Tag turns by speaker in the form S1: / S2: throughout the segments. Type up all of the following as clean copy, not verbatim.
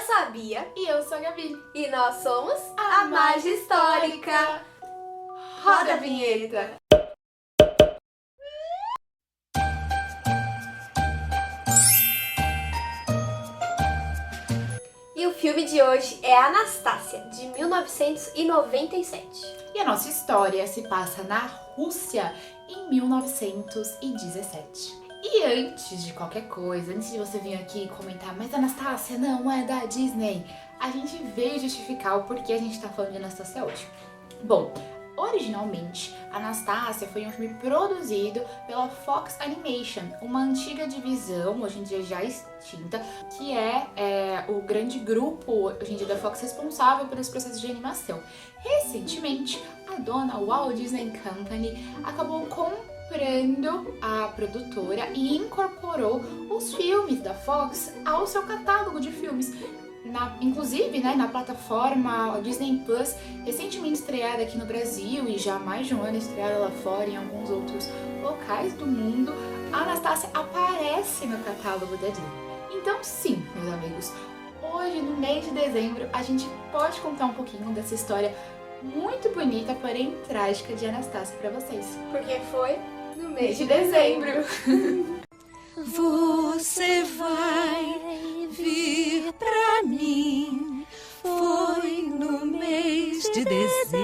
S1: Eu sou a Bia.
S2: E eu sou a Gabi.
S1: E nós somos
S2: a Magia Histórica.
S1: Roda a vinheta. E o filme de hoje é Anastácia, de 1997.
S2: E a nossa história se passa na Rússia em 1917. E antes de qualquer coisa, antes de você vir aqui comentar, mas Anastácia não é da Disney, a gente veio justificar o porquê a gente tá falando de Anastácia hoje. Bom, originalmente, Anastácia foi um filme produzido pela Fox Animation, uma antiga divisão, hoje em dia já extinta, que é o grande grupo, hoje em dia da Fox, responsável pelos processos de animação. Recentemente, a dona Walt Disney Company acabou comprando a produtora e incorporou os filmes da Fox ao seu catálogo de filmes. Inclusive, na plataforma Disney Plus, recentemente estreada aqui no Brasil e já há mais de um ano estreada lá fora em alguns outros locais do mundo, a Anastácia aparece no catálogo da Disney. Então sim, meus amigos, hoje no mês de dezembro a gente pode contar um pouquinho dessa história muito bonita, porém trágica de Anastácia para vocês.
S1: Porque foi no mês de
S2: dezembro.
S3: Você vai vir pra mim, foi no mês de dezembro.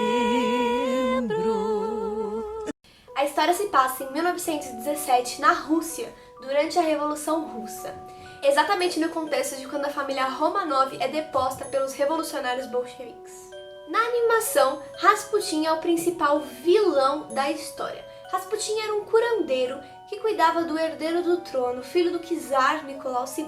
S1: A história se passa em 1917 na Rússia, durante a Revolução Russa. Exatamente no contexto de quando a família Romanov é deposta pelos revolucionários bolcheviques. Na animação, Rasputin é o principal vilão da história. Rasputin era um curandeiro que cuidava do herdeiro do trono, filho do czar Nicolau II,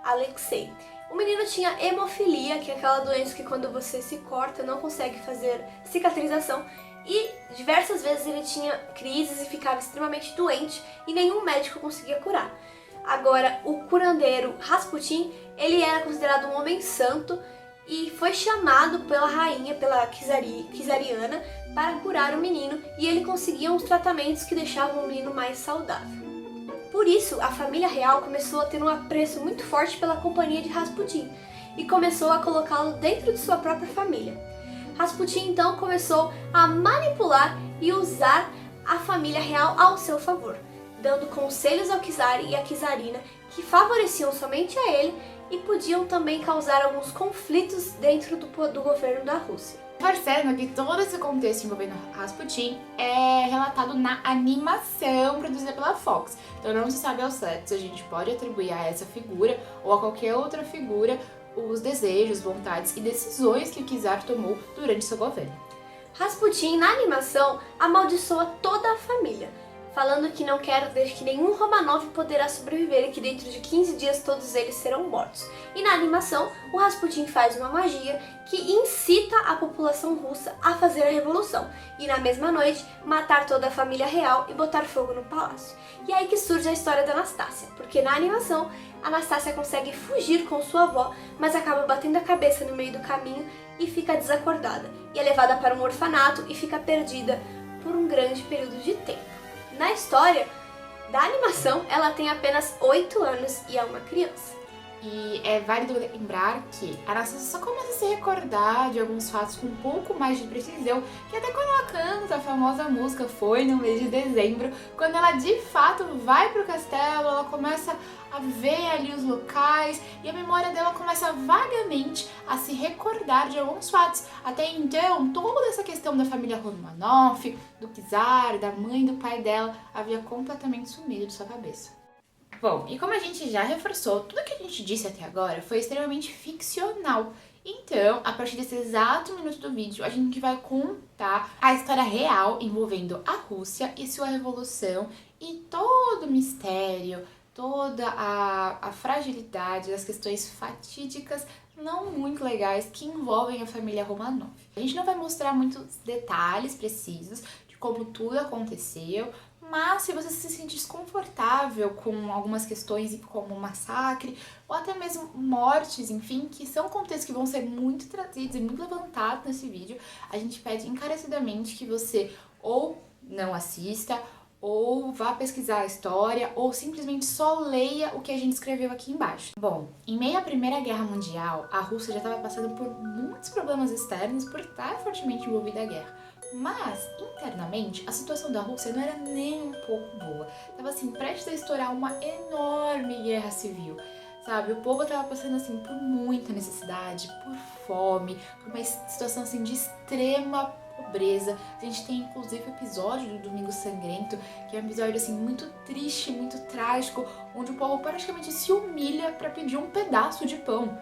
S1: Alexei. O menino tinha hemofilia, que é aquela doença que quando você se corta não consegue fazer cicatrização, e diversas vezes ele tinha crises e ficava extremamente doente e nenhum médico conseguia curar. Agora, o curandeiro Rasputin, ele era considerado um homem santo e foi chamado pela rainha, pela czariana, para curar o menino, e ele conseguia uns tratamentos que deixavam o menino mais saudável. Por isso, a família real começou a ter um apreço muito forte pela companhia de Rasputin e começou a colocá-lo dentro de sua própria família. Rasputin então começou a manipular e usar a família real ao seu favor, dando conselhos ao czar e à czarina que favoreciam somente a ele e podiam também causar alguns conflitos dentro do governo da Rússia.
S2: Reforçando que todo esse contexto envolvendo Rasputin é relatado na animação produzida pela Fox. Então não se sabe ao certo se a gente pode atribuir a essa figura ou a qualquer outra figura os desejos, vontades e decisões que o czar tomou durante seu governo.
S1: Rasputin, na animação, amaldiçoa toda a família, falando que não quer que nenhum Romanov poderá sobreviver e que dentro de 15 dias todos eles serão mortos. E na animação, o Rasputin faz uma magia que incita a população russa a fazer a revolução e na mesma noite matar toda a família real e botar fogo no palácio. E é aí que surge a história da Anastácia, porque na animação, Anastácia consegue fugir com sua avó, mas acaba batendo a cabeça no meio do caminho e fica desacordada. E é levada para um orfanato e fica perdida por um grande período de tempo. Na história da animação, ela tem apenas 8 anos e é uma criança.
S2: E é válido lembrar que a Anastácia só começa a se recordar de alguns fatos com um pouco mais de precisão, que até quando ela canta a famosa música Foi no mês de dezembro, quando ela de fato vai pro castelo, ela começa a ver ali os locais e a memória dela começa vagamente a se recordar de alguns fatos. Até então, toda essa questão da família Romanov, do czar, da mãe e do pai dela havia completamente sumido de sua cabeça. Bom, e como a gente já reforçou, tudo que a gente disse até agora foi extremamente ficcional. Então, a partir desse exato minuto do vídeo, a gente vai contar a história real envolvendo a Rússia e sua revolução e todo o mistério, toda a fragilidade das questões fatídicas não muito legais que envolvem a família Romanov. A gente não vai mostrar muitos detalhes precisos de como tudo aconteceu, mas se você se sentir desconfortável com algumas questões como massacre ou até mesmo mortes, enfim, que são contextos que vão ser muito trazidos e muito levantados nesse vídeo, a gente pede encarecidamente que você ou não assista ou vá pesquisar a história, ou simplesmente só leia o que a gente escreveu aqui embaixo. Bom, em meio à Primeira Guerra Mundial, a Rússia já estava passando por muitos problemas externos por estar fortemente envolvida à guerra. Mas, internamente, a situação da Rússia não era nem um pouco boa. Estava assim, prestes a estourar uma enorme guerra civil. Sabe, o povo estava passando assim por muita necessidade, por fome, por uma situação assim de extrema pobreza. A gente tem inclusive o episódio do Domingo Sangrento, que é um episódio assim muito triste, muito trágico, onde o povo praticamente se humilha para pedir um pedaço de pão,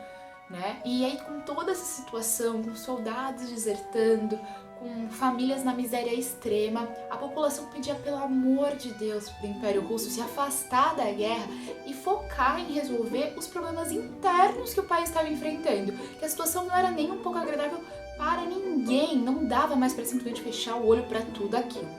S2: né? E aí com toda essa situação, com soldados desertando, com famílias na miséria extrema, a população pedia pelo amor de Deus para o Império Russo se afastar da guerra e focar em resolver os problemas internos que o país estava enfrentando, que a situação não era nem um pouco agradável para ninguém, não dava mais para simplesmente fechar o olho para tudo aquilo.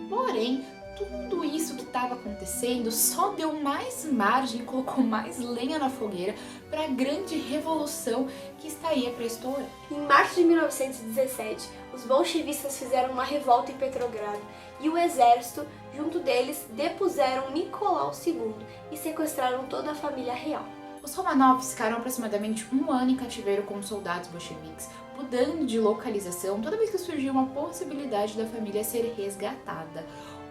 S2: Porém, tudo isso que estava acontecendo só deu mais margem, colocou mais lenha na fogueira para a grande revolução que estaria para estourar.
S1: Em março de 1917, os bolchevistas fizeram uma revolta em Petrogrado e o exército, junto deles, depuseram Nicolau II e sequestraram toda a família real.
S2: Os Romanovs ficaram aproximadamente um ano em cativeiro com os soldados bolcheviques, mudando de localização toda vez que surgia uma possibilidade da família ser resgatada.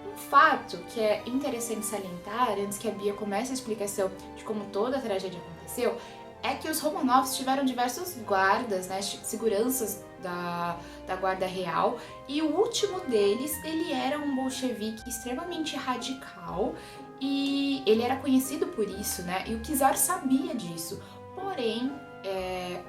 S2: Um fato que é interessante salientar, antes que a Bia comece a explicação de como toda a tragédia aconteceu, é que os Romanovs tiveram diversos guardas, né, seguranças da guarda real, e o último deles, ele era um bolchevique extremamente radical, e ele era conhecido por isso, né, e o czar sabia disso. Porém,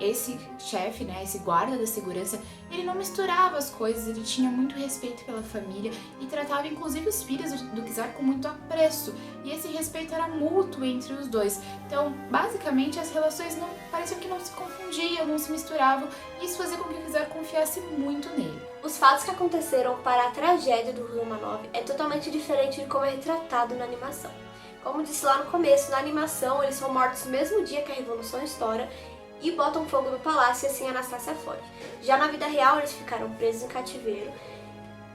S2: esse chefe, né, esse guarda da segurança, ele não misturava as coisas, ele tinha muito respeito pela família e tratava inclusive os filhos do czar com muito apreço, e esse respeito era mútuo entre os dois. Então, basicamente, as relações não pareciam que não se confundiam, não se misturavam, e isso fazia com que o czar confiasse muito nele.
S1: Os fatos que aconteceram para a tragédia do Romanov é totalmente diferente de como é retratado na animação. Como disse lá no começo, na animação eles são mortos no mesmo dia que a Revolução estoura e botam fogo no palácio e assim Anastácia foge. Já na vida real eles ficaram presos em cativeiro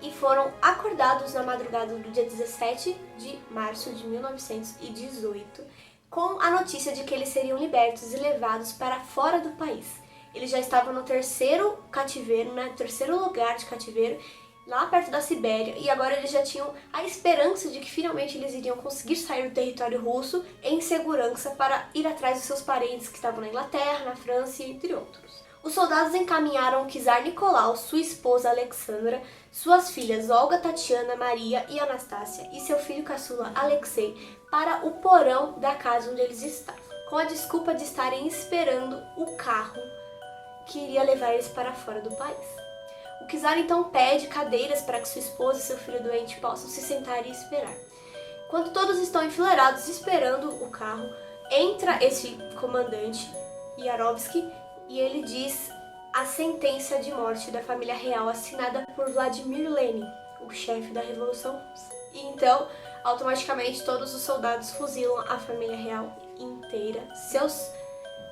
S1: e foram acordados na madrugada do dia 17 de março de 1918 com a notícia de que eles seriam libertos e levados para fora do país. Eles já estavam no terceiro cativeiro, né, terceiro lugar de cativeiro, lá perto da Sibéria, e agora eles já tinham a esperança de que finalmente eles iriam conseguir sair do território russo em segurança para ir atrás dos seus parentes que estavam na Inglaterra, na França e entre outros. Os soldados encaminharam o czar Nicolau, sua esposa Alexandra, suas filhas Olga, Tatiana, Maria e Anastácia e seu filho caçula Alexei para o porão da casa onde eles estavam, com a desculpa de estarem esperando o carro que iria levar eles para fora do país. O czar então pede cadeiras para que sua esposa e seu filho doente possam se sentar e esperar. Quando todos estão enfileirados esperando o carro, entra esse comandante, Yarovsky, e ele diz a sentença de morte da família real assinada por Vladimir Lenin, o chefe da Revolução Russa. E então, automaticamente, todos os soldados fuzilam a família real inteira, seus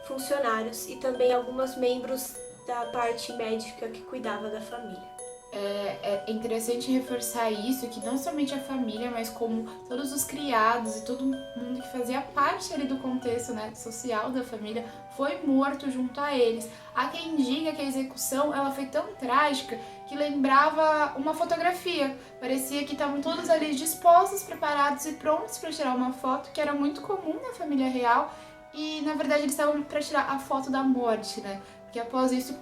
S1: funcionários e também alguns membros da parte médica que cuidava da família.
S2: É interessante reforçar isso, que não somente a família, mas como todos os criados e todo mundo que fazia parte ali do contexto, né, social da família foi morto junto a eles. Há quem diga que a execução ela foi tão trágica que lembrava uma fotografia. Parecia que estavam todos ali dispostos, preparados e prontos para tirar uma foto, que era muito comum na família real, e na verdade eles estavam para tirar a foto da morte, né? Porque após isso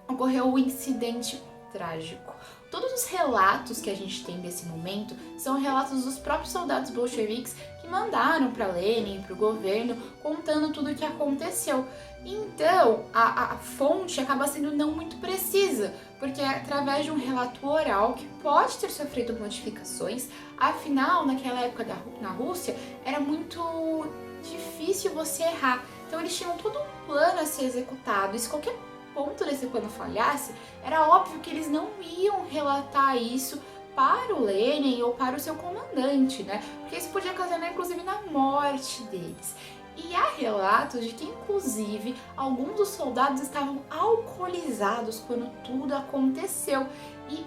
S2: ocorreu o incidente trágico. Todos os relatos que a gente tem desse momento são relatos dos próprios soldados bolcheviques que mandaram para Lenin, para o governo, contando tudo o que aconteceu. Então, a fonte acaba sendo não muito precisa, porque é através de um relato oral que pode ter sofrido modificações. Afinal, naquela época na Rússia, era muito difícil você errar. Então, eles tinham todo um plano a ser executado, e se qualquer ponto desse plano falhasse, era óbvio que eles não iam relatar isso para o Lenin ou para o seu comandante, né? Porque isso podia ocasionar, inclusive, na morte deles. E há relatos de que, inclusive, alguns dos soldados estavam alcoolizados quando tudo aconteceu. E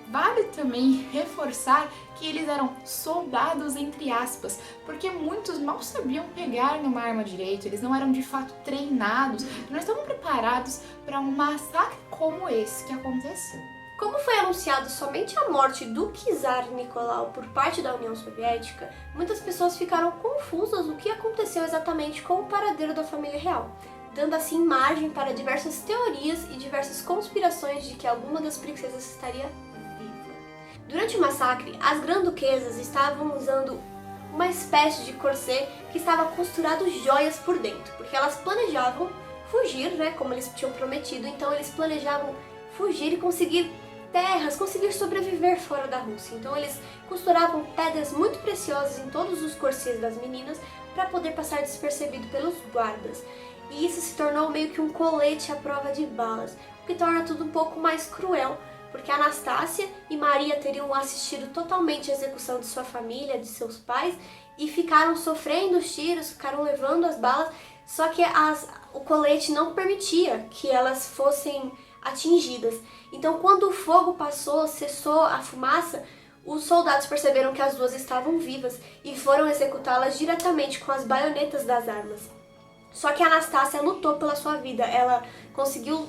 S2: vale também reforçar que eles eram soldados entre aspas, porque muitos mal sabiam pegar numa arma direito, eles não eram de fato treinados, não estavam preparados para um massacre como esse que aconteceu.
S1: Como foi anunciado somente a morte do czar Nicolau por parte da União Soviética, muitas pessoas ficaram confusas o que aconteceu exatamente com o paradeiro da família real, dando assim margem para diversas teorias e diversas conspirações de que alguma das princesas estaria viva. Durante o massacre, as granduquesas estavam usando uma espécie de corset que estava costurado joias por dentro, porque elas planejavam fugir, como eles tinham prometido, então eles planejavam fugir e conseguir terras, conseguir sobreviver fora da Rússia. Então eles costuravam pedras muito preciosas em todos os corsets das meninas para poder passar despercebido pelos guardas. E isso se tornou meio que um colete à prova de balas, o que torna tudo um pouco mais cruel, porque Anastácia e Maria teriam assistido totalmente à execução de sua família, de seus pais, e ficaram sofrendo os tiros, ficaram levando as balas, só que o colete não permitia que elas fossem atingidas. Então, quando o fogo passou, cessou a fumaça, os soldados perceberam que as duas estavam vivas e foram executá-las diretamente com as baionetas das armas. Só que a Anastácia lutou pela sua vida, ela conseguiu,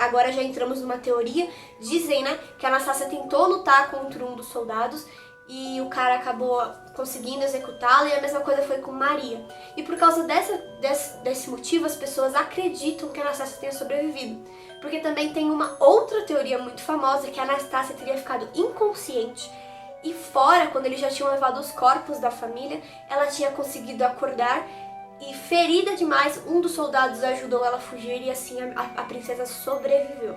S1: agora já entramos numa teoria, dizem, que a Anastácia tentou lutar contra um dos soldados e o cara acabou conseguindo executá-la, e a mesma coisa foi com Maria. E por causa desse motivo, as pessoas acreditam que a Anastácia tenha sobrevivido. Porque também tem uma outra teoria muito famosa, que a Anastácia teria ficado inconsciente e fora, quando eles já tinham levado os corpos da família, ela tinha conseguido acordar e, ferida demais, um dos soldados ajudou ela a fugir e assim a princesa sobreviveu.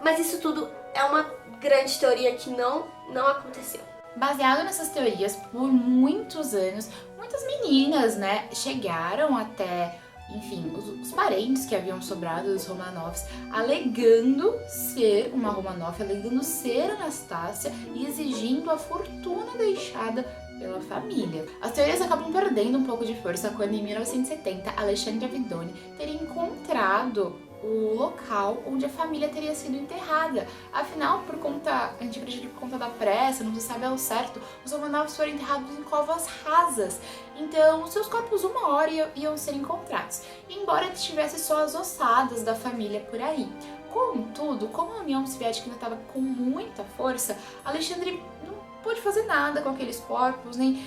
S1: Mas isso tudo é uma grande teoria que não aconteceu.
S2: Baseado nessas teorias, por muitos anos, muitas meninas, chegaram até, enfim, os parentes que haviam sobrado dos Romanovs, alegando ser uma Romanov, alegando ser Anastácia e exigindo a fortuna deixada pela família. As teorias acabam perdendo um pouco de força quando, em 1970, Alexandre Avedone teria encontrado o local onde a família teria sido enterrada. Afinal, a gente acredita que por conta da pressa, não se sabe ao certo, os Romanovs foram enterrados em covas rasas. Então, seus corpos uma hora iam ser encontrados, embora tivesse só as ossadas da família por aí. Contudo, como a União Soviética ainda estava com muita força, Alexandre não pôde fazer nada com aqueles corpos, nem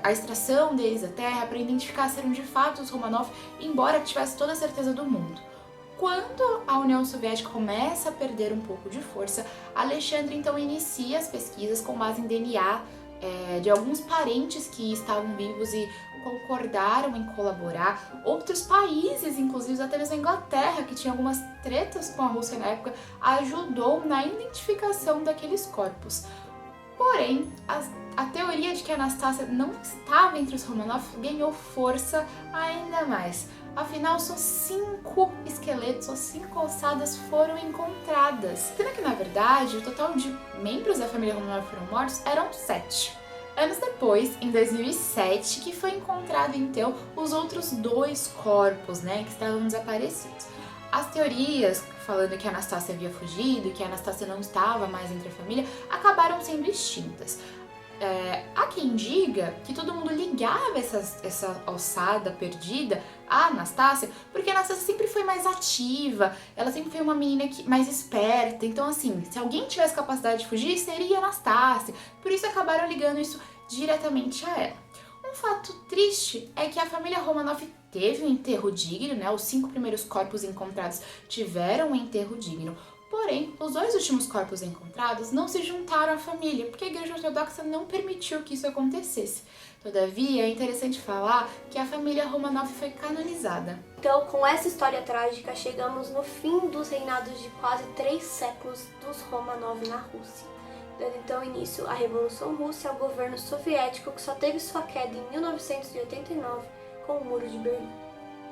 S2: a extração deles da terra para identificar se eram de fato os Romanov, embora tivesse toda a certeza do mundo. Quando a União Soviética começa a perder um pouco de força, Alexandre então inicia as pesquisas com base em DNA de alguns parentes que estavam vivos e concordaram em colaborar. Outros países, inclusive até mesmo a Inglaterra, que tinha algumas tretas com a Rússia na época, ajudou na identificação daqueles corpos. Porém, a teoria de que a Anastácia não estava entre os Romanov ganhou força ainda mais. Afinal, só 5 esqueletos, só 5 ossadas foram encontradas. Sendo que, na verdade, o total de membros da família Romanov foram mortos eram 7. Anos depois, em 2007, que foi encontrado então os outros 2 corpos, que estavam desaparecidos. As teorias falando que a Anastácia havia fugido e que a Anastácia não estava mais entre a família acabaram sendo extintas. Há quem diga que todo mundo ligava essa ossada perdida à Anastácia, porque a Anastácia sempre foi mais ativa, ela sempre foi uma menina mais esperta, então assim, se alguém tivesse capacidade de fugir, seria a Anastácia, por isso acabaram ligando isso diretamente a ela. Um fato triste é que a família Romanov teve um enterro digno, os 5 primeiros corpos encontrados tiveram um enterro digno. Porém, os 2 últimos corpos encontrados não se juntaram à família, porque a Igreja Ortodoxa não permitiu que isso acontecesse. Todavia, é interessante falar que a família Romanov foi canonizada.
S1: Então, com essa história trágica, chegamos no fim dos reinados de quase 3 séculos dos Romanov na Rússia, dando então início à Revolução Russa e ao governo soviético, que só teve sua queda em 1989 com o Muro de Berlim.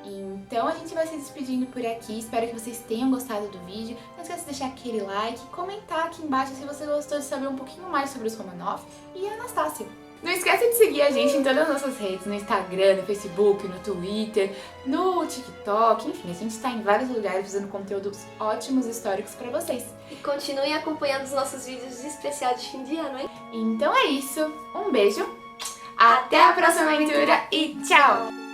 S2: Então a gente vai se despedindo por aqui, espero que vocês tenham gostado do vídeo. Não esqueça de deixar aquele like, comentar aqui embaixo se você gostou de saber um pouquinho mais sobre os Romanov e a Anastácia. Não esqueça de seguir a gente em todas as nossas redes, no Instagram, no Facebook, no Twitter, no TikTok, enfim, a gente tá em vários lugares fazendo conteúdos ótimos históricos pra vocês.
S1: E continuem acompanhando os nossos vídeos especiais de fim de ano, hein?
S2: Então é isso, um beijo, até a próxima aventura e tchau!